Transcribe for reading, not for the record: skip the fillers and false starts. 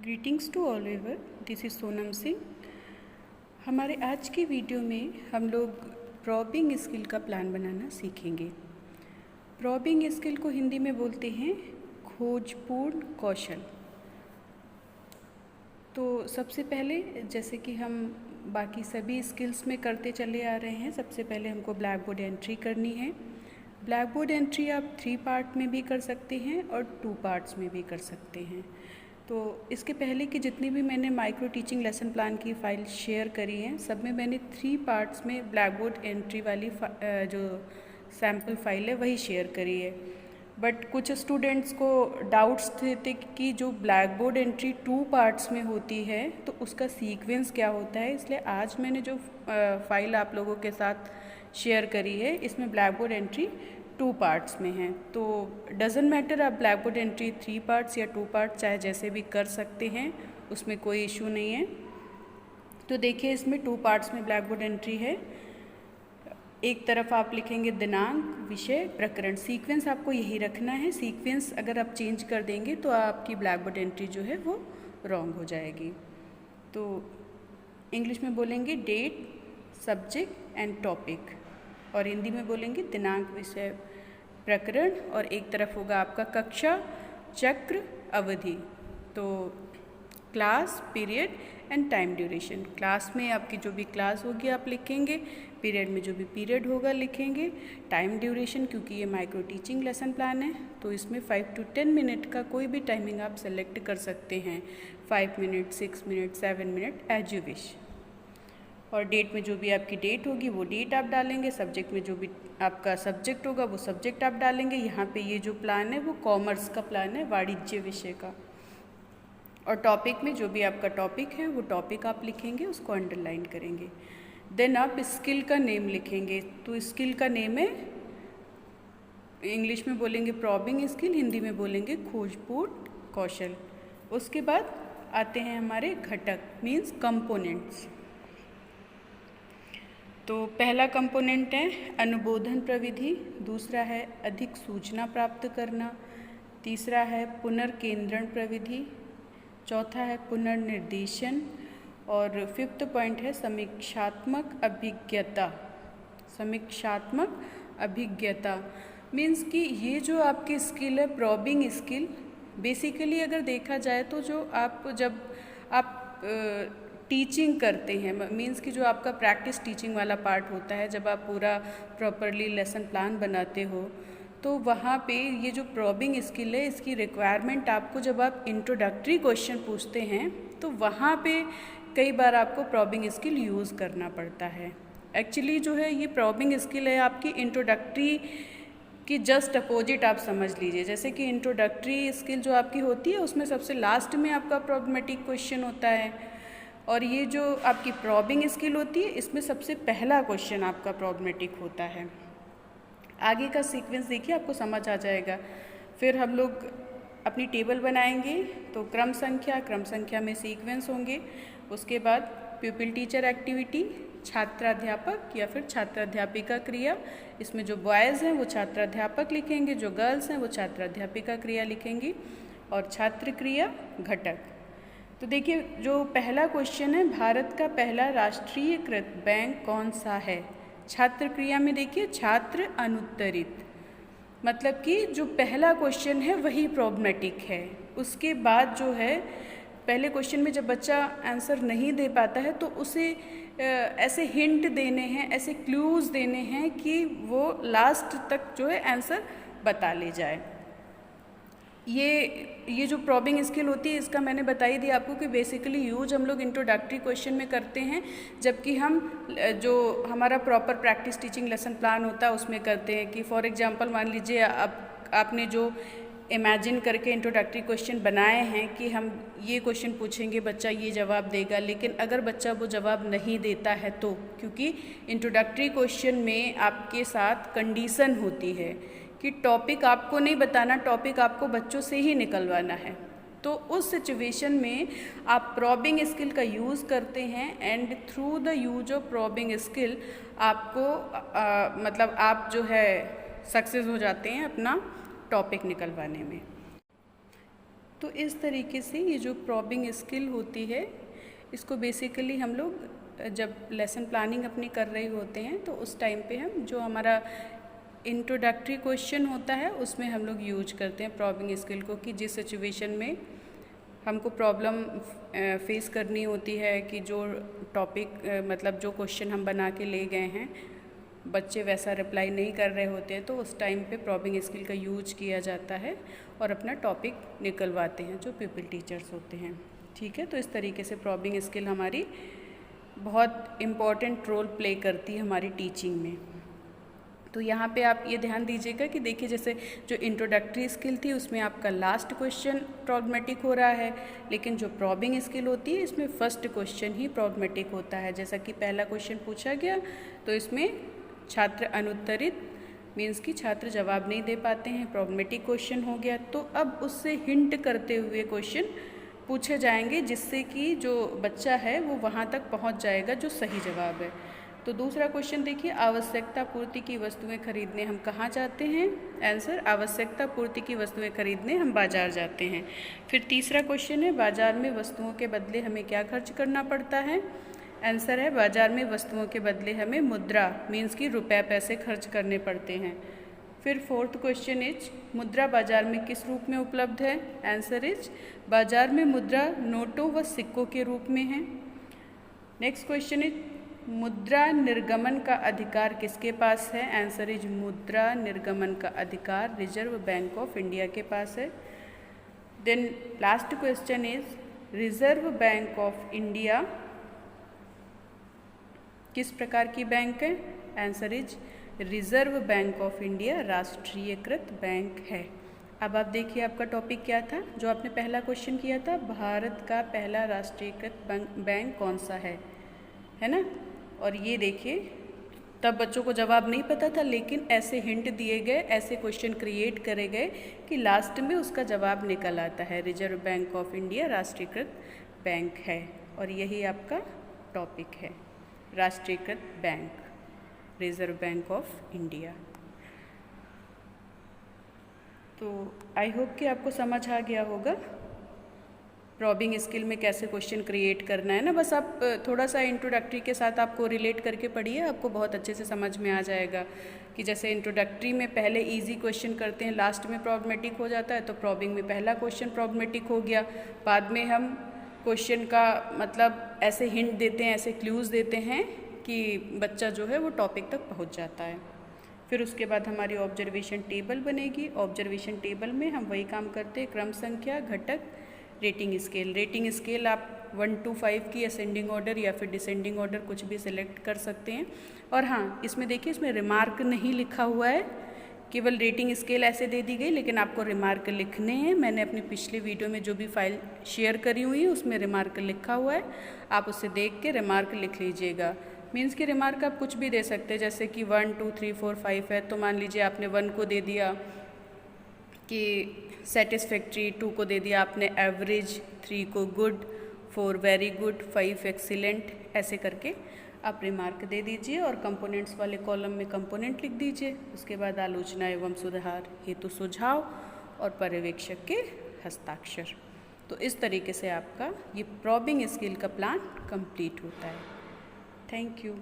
Greetings to all ever, this is Sonam Singh. हमारे आज की वीडियो में हम लोग प्रॉबिंग स्किल का प्लान बनाना सीखेंगे। प्रॉबिंग स्किल को हिंदी में बोलते हैं खोजपूर्ण कौशल। तो सबसे पहले, जैसे कि हम बाकी सभी स्किल्स में करते चले आ रहे हैं, सबसे पहले हमको ब्लैक बोर्ड एंट्री करनी है। ब्लैक बोर्ड एंट्री आप 3 पार्ट में भी कर सकते हैं और 2 पार्ट्स में भी कर सकते हैं। तो इसके पहले की जितनी भी मैंने माइक्रो टीचिंग लेसन प्लान की फ़ाइल शेयर करी हैं, सब में मैंने 3 पार्ट्स में ब्लैक बोर्ड एंट्री वाली जो सैम्पल फाइल है वही शेयर करी है। बट कुछ स्टूडेंट्स को डाउट्स थे कि जो ब्लैक बोर्ड एंट्री 2 पार्ट्स में होती है तो उसका सीक्वेंस क्या होता है, इसलिए आज मैंने जो फाइल आप लोगों के साथ शेयर करी है इसमें ब्लैक बोर्ड एंट्री 2 पार्ट्स में है। तो डज़न मैटर आप ब्लैक बोर्ड एंट्री 3 पार्ट्स या 2 पार्ट्स चाहे जैसे भी कर सकते हैं, उसमें कोई इशू नहीं है। तो देखिए, इसमें 2 पार्ट्स में ब्लैक बोर्ड एंट्री है। एक तरफ आप लिखेंगे दिनांक, विषय, प्रकरण। सीक्वेंस आपको यही रखना है। सीक्वेंस अगर आप चेंज कर देंगे तो आपकी ब्लैक बोर्ड एंट्री जो है वो रॉन्ग हो जाएगी। तो इंग्लिश में बोलेंगे डेट, सब्जेक्ट एंड टॉपिक, और हिंदी में बोलेंगे दिनांक, विषय, प्रकरण, और एक तरफ होगा आपका कक्षा, चक्र, अवधि। तो class, period and time duration. Class में आपकी जो भी क्लास होगी आप लिखेंगे, पीरियड में जो भी पीरियड होगा लिखेंगे, टाइम ड्यूरेशन, क्योंकि ये माइक्रो टीचिंग लेसन प्लान है तो इसमें 5 to 10 मिनट का कोई भी टाइमिंग आप सेलेक्ट कर सकते हैं, 5 minute, 6 minute, 7 minute, as you wish. और डेट में जो भी आपकी डेट होगी वो डेट आप डालेंगे, सब्जेक्ट में जो भी आपका सब्जेक्ट होगा वो सब्जेक्ट आप डालेंगे। यहाँ पे ये जो प्लान है वो कॉमर्स का प्लान है, वाणिज्य विषय का। और टॉपिक में जो भी आपका टॉपिक है वो टॉपिक आप लिखेंगे, उसको अंडरलाइन करेंगे। देन आप स्किल का नेम लिखेंगे। तो स्किल का नेम है, इंग्लिश में बोलेंगे प्रॉबिंग स्किल, हिंदी में बोलेंगे खोजपूर्ण कौशल। उसके बाद आते हैं हमारे घटक, मीन्स कंपोनेंट्स। तो पहला कंपोनेंट है अनुबोधन प्रविधि, दूसरा है अधिक सूचना प्राप्त करना, तीसरा है पुनर्केंद्रण प्रविधि, चौथा है पुनर्निर्देशन, और 5th पॉइंट है समीक्षात्मक अभिज्ञता। समीक्षात्मक अभिज्ञता मीन्स कि ये जो आपकी स्किल है प्रॉबिंग स्किल, बेसिकली अगर देखा जाए तो जो आप जब आप टीचिंग करते हैं, मीन्स कि जो आपका प्रैक्टिस टीचिंग वाला पार्ट होता है, जब आप पूरा प्रॉपरली लेसन प्लान बनाते हो तो वहाँ पे ये जो प्रॉबिंग स्किल है इसकी रिक्वायरमेंट आपको, जब आप इंट्रोडक्टरी क्वेश्चन पूछते हैं तो वहाँ पे कई बार आपको प्रॉबिंग स्किल यूज़ करना पड़ता है। एक्चुअली जो है ये प्रॉबिंग स्किल है आपकी इंट्रोडक्टरी की जस्ट अपोजिट आप समझ लीजिए। जैसे कि इंट्रोडक्टरी स्किल जो आपकी होती है उसमें सबसे लास्ट में आपका प्रॉब्लमेटिक क्वेश्चन होता है, और ये जो आपकी प्रॉबिंग स्किल होती है इसमें सबसे पहला क्वेश्चन आपका प्रॉब्लमेटिक होता है। आगे का सीक्वेंस देखिए, आपको समझ आ जाएगा। फिर हम लोग अपनी टेबल बनाएंगे, तो क्रम संख्या में सीक्वेंस होंगे। उसके बाद प्यूपिल टीचर एक्टिविटी, छात्राध्यापक या फिर छात्राध्यापिका क्रिया। इसमें जो बॉयज़ हैं वो छात्राध्यापक लिखेंगे, जो गर्ल्स हैं वो छात्राध्यापिका क्रिया लिखेंगी, और छात्र क्रिया घटक। तो देखिए, जो पहला क्वेश्चन है, भारत का पहला राष्ट्रीयकृत बैंक कौन सा है? छात्र क्रिया में देखिए छात्र अनुत्तरित, मतलब कि जो पहला क्वेश्चन है वही प्रॉब्लमेटिक है। उसके बाद जो है पहले क्वेश्चन में जब बच्चा आंसर नहीं दे पाता है तो उसे ऐसे हिंट देने हैं, ऐसे क्लूज़ देने हैं कि वो लास्ट तक जो है आंसर बता ले जाए। ये जो प्रॉबिंग स्किल होती है इसका मैंने बताई दी आपको कि बेसिकली यूज हम लोग इंट्रोडक्टरी क्वेश्चन में करते हैं, जबकि हम जो हमारा proper practice teaching lesson plan होता है उसमें करते हैं। कि फॉर एग्जांपल मान लीजिए आपने जो इमेजिन करके इंट्रोडक्टरी क्वेश्चन बनाए हैं कि हम ये क्वेश्चन पूछेंगे, बच्चा ये जवाब देगा, लेकिन अगर बच्चा वो जवाब नहीं देता है तो, क्योंकि इंट्रोडक्टरी क्वेश्चन में आपके साथ कंडीशन होती है कि टॉपिक आपको नहीं बताना, टॉपिक आपको बच्चों से ही निकलवाना है। तो उस सिचुएशन में आप प्रॉबिंग स्किल का यूज़ करते हैं, and through the use of probing skill आपको मतलब आप जो है सक्सेस हो जाते हैं अपना टॉपिक निकलवाने में। तो इस तरीके से ये जो प्रॉबिंग स्किल होती है, इसको बेसिकली हम लोग जब लेसन प्लानिंग अपनी कर रहे होते हैं तो उस टाइम पे हम जो हमारा इंट्रोडक्टरी क्वेश्चन होता है उसमें हम लोग यूज करते हैं प्रॉबिंग स्किल को, कि जिस सिचुएशन में हमको प्रॉब्लम फेस करनी होती है कि जो टॉपिक मतलब जो क्वेश्चन हम बना के ले गए हैं बच्चे वैसा रिप्लाई नहीं कर रहे होते हैं, तो उस टाइम पे प्रॉबिंग स्किल का यूज किया जाता है और अपना टॉपिक निकलवाते हैं जो पीपल टीचर्स होते हैं। ठीक है, तो इस तरीके से प्रॉबिंग स्किल हमारी बहुत इम्पॉर्टेंट रोल प्ले करती है हमारी टीचिंग में। तो यहाँ पे आप ये ध्यान दीजिएगा कि देखिए जैसे जो इंट्रोडक्टरी स्किल थी उसमें आपका लास्ट क्वेश्चन प्रॉब्लमेटिक हो रहा है, लेकिन जो प्रॉबिंग स्किल होती है इसमें फर्स्ट क्वेश्चन ही प्रॉब्लमेटिक होता है। जैसा कि पहला क्वेश्चन पूछा गया तो इसमें छात्र अनुत्तरित मीन्स कि छात्र जवाब नहीं दे पाते हैं, प्रॉब्लमेटिक क्वेश्चन हो गया। तो अब उससे हिंट करते हुए क्वेश्चन पूछे जाएंगे जिससे कि जो बच्चा है वो वहाँ तक पहुँच जाएगा जो सही जवाब है। तो दूसरा क्वेश्चन देखिए, आवश्यकता पूर्ति की वस्तुएं खरीदने हम कहाँ जाते हैं? आंसर, आवश्यकता पूर्ति की वस्तुएं खरीदने हम बाजार जाते हैं। फिर तीसरा क्वेश्चन है, बाजार में वस्तुओं के बदले हमें क्या खर्च करना पड़ता है? आंसर है, बाजार में वस्तुओं के बदले हमें मुद्रा मीन्स कि रुपए पैसे खर्च करने पड़ते हैं। फिर फोर्थ क्वेश्चन इज, मुद्रा बाजार में किस रूप में उपलब्ध है? आंसर इज, बाजार में मुद्रा नोटों व सिक्कों के रूप में है। नेक्स्ट क्वेश्चन इज, मुद्रा निर्गमन का अधिकार किसके पास है? आंसर इज, मुद्रा निर्गमन का अधिकार रिजर्व बैंक ऑफ इंडिया के पास है। Then last question is, reserve bank of India किस प्रकार की बैंक है? Answer is, reserve bank of India राष्ट्रीयकृत बैंक है। अब आप देखिए आपका टॉपिक क्या था जो आपने पहला क्वेश्चन किया था, भारत का पहला राष्ट्रीयकृत बैंक कौन सा है ना? और ये देखिए तब बच्चों को जवाब नहीं पता था, लेकिन ऐसे हिंट दिए गए, ऐसे क्वेश्चन क्रिएट करे गए कि लास्ट में उसका जवाब निकल आता है, रिजर्व बैंक ऑफ इंडिया राष्ट्रीयकृत बैंक है। और यही आपका टॉपिक है, राष्ट्रीयकृत bank, reserve bank of India. तो आई होप कि आपको समझ आ गया होगा प्रॉबिंग स्किल में कैसे क्वेश्चन क्रिएट करना है ना। बस आप थोड़ा सा इंट्रोडक्टरी के साथ आपको रिलेट करके पढ़िए, आपको बहुत अच्छे से समझ में आ जाएगा कि जैसे इंट्रोडक्टरी में पहले इजी क्वेश्चन करते हैं, लास्ट में प्रॉब्लमेटिक हो जाता है, तो प्रॉबिंग में पहला क्वेश्चन प्रॉब्लमेटिक हो गया, बाद में हम क्वेश्चन का मतलब ऐसे हिंट देते हैं, ऐसे क्लूज़ देते हैं कि बच्चा जो है वो टॉपिक तक पहुंच जाता है। फिर उसके बाद हमारी ऑब्जर्वेशन टेबल बनेगी। ऑब्जर्वेशन टेबल में हम वही काम करते हैं, क्रम संख्या, घटक, रेटिंग स्केल। रेटिंग स्केल आप 1 to 5 की असेंडिंग ऑर्डर या फिर डिसेंडिंग ऑर्डर कुछ भी सिलेक्ट कर सकते हैं। और हाँ, इसमें देखिए इसमें रिमार्क नहीं लिखा हुआ है, केवल रेटिंग स्केल ऐसे दे दी गई, लेकिन आपको रिमार्क लिखने हैं। मैंने अपनी पिछले वीडियो में जो भी फाइल शेयर करी हुई है उसमें रिमार्क लिखा हुआ है, आप उसे देख के रिमार्क लिख लीजिएगा। मीन्स कि रिमार्क आप कुछ भी दे सकते हैं, जैसे कि 1 2 3 4 5 है तो मान लीजिए आपने 1 को दे दिया कि सेटिस्फैक्ट्री, 2 को दे दिया आपने एवरेज, 3 को गुड, 4 वेरी गुड, 5 एक्सीलेंट, ऐसे करके आप रिमार्क दे दीजिए और कंपोनेंट्स वाले कॉलम में कंपोनेंट लिख दीजिए। उसके बाद आलोचना एवं सुधार हेतु सुझाव और पर्यवेक्षक के हस्ताक्षर। तो इस तरीके से आपका ये प्रॉबिंग स्किल का प्लान कंप्लीट होता है। Thank you.